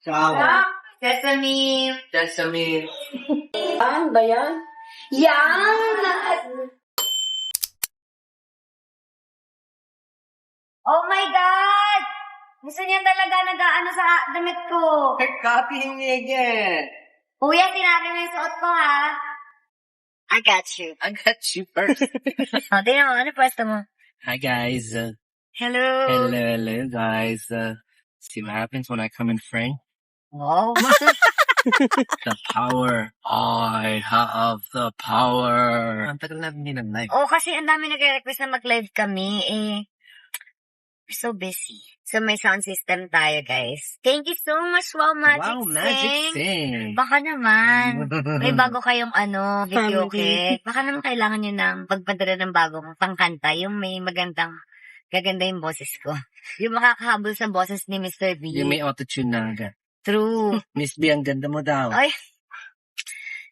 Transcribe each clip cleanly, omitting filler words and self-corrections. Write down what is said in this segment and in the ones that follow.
Kawa. Sesame. Sesame. Yan ba yan? Yan! Oh my God! Gusto niya talaga nag-ano sa damit ko. Copying me again. Kuya, sinabi mo yung suot ko, ha? I got you. I got you first. O, tingnan mo, ano pwesto mo? Hi guys. Hello. Hello guys. See what happens when I come in frame? Wow. The power. I have the power. Ang tagal natin din ng live. Oh, kasi ang dami nagre-request na mag-live kami, eh. We're so busy. So, may sound system tayo, guys. Thank you so much, Wow Magic Wow, Sing. Magic Sing. Baka naman, may bago kayong video kit. Baka naman kailangan nyo ng pagpadala ng bagong pangkanta, yung may gaganda yung boses ko. Yung makakahabol sa boses ni Mr. B. Yung may autotune na agad. True. Miss B, ang ganda mo daw. Ay,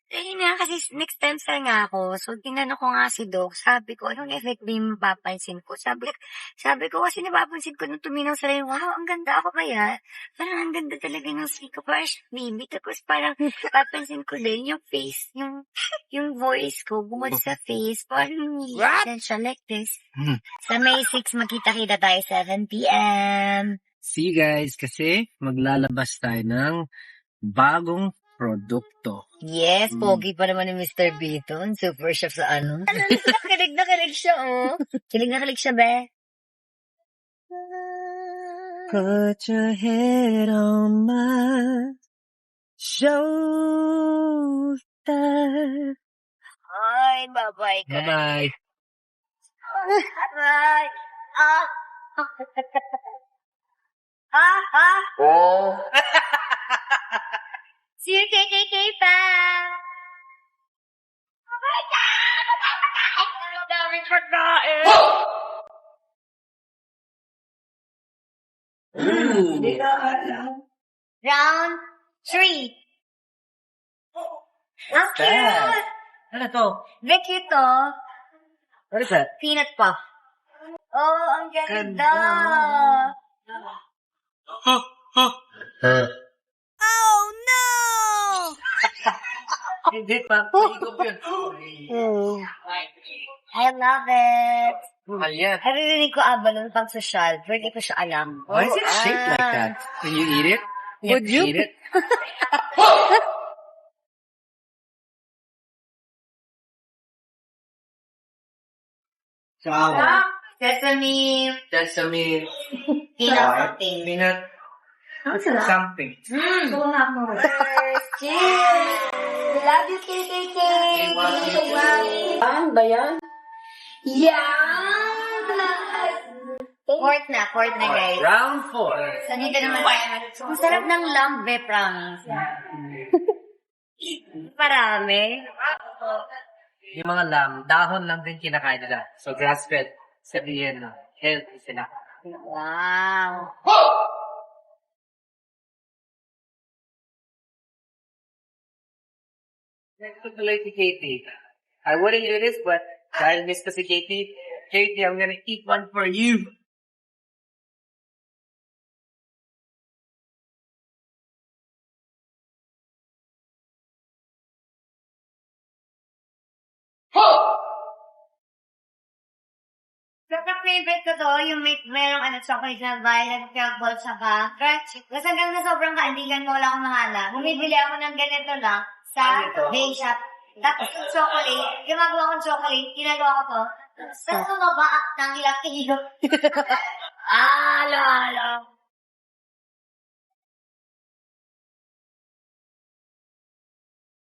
ayun nga, kasi next time nga ako. So, tinanong ko nga si Doc. Sabi ko, anong effect ba yung mapapansin ko? Sabi ko kasi napapansin ko nung tuminaw sa rin, wow, ang ganda ako kaya. Parang ang ganda talaga ng speak ko. Parang baby. Tapos parang papansin ko din yung face, yung voice ko, bumod sa face. Parang essential like this. Sa May 6, magkita-kita tayo 7 p.m. See you guys, kasi maglalabas tayo ng bagong produkto. Yes, pogi pa naman ni Mr. Beaton. Super chef sa ano. Nakilig na kilig siya, oh. Kilig na kilig siya, be. Put your head on my shoulder. Ay, bye-bye ka. Bye-bye. Bye. Oh. See you, KKK pa. Oh my God! Ang daming pagkain. Hindi na alam. Round 3. Ang cute! Ano to? Very cute, oh. What is that? Peanut puff. Oh, ang ganda. Oh, no! Hindi pa. Higop yun. I love it. Mahal yan. Naririnig ko balon pang social, pero hindi ko siya alam. Why is it shaped like that? Can you eat it? Would you? Eat it? Kawa. Sesame. Sesame. Peanut something. Peanut. Something. Cheers! Love you, KKK! Ano ba yan? Yan! Fourth na, guys. Round 4. So, dito naman tayo. Ang sarap ng lambe, promise. Marami. Yung mga dahon lang din kinakain nila. So, grass-fed. Sabihin na, healthy sila. Wow. Next to si Katie. I wouldn't do this, but dahil miss ko si Katie, I'm gonna eat one for you. Favorite ko to, yung merong chocolate na violet milk ball saka crunchy. Kasi hanggang sa sobrang kaandigan mo, wala akong mahala. Bumibili ako ng ganito lang sa day shop. Tapos yung chocolate, ginagawa ko to. Sa tumaba ng ilang kilo. Alo.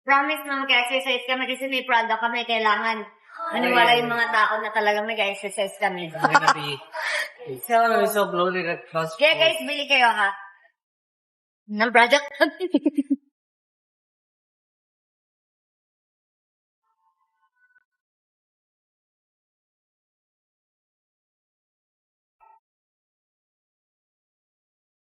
Promise na mag-exercise kami kasi may product kami kailangan. Maniwala yung mga tao na talagang nag-exercise kami. I'm gonna be so bloated at plus. Kaya guys, bili kayo ha. Ng product.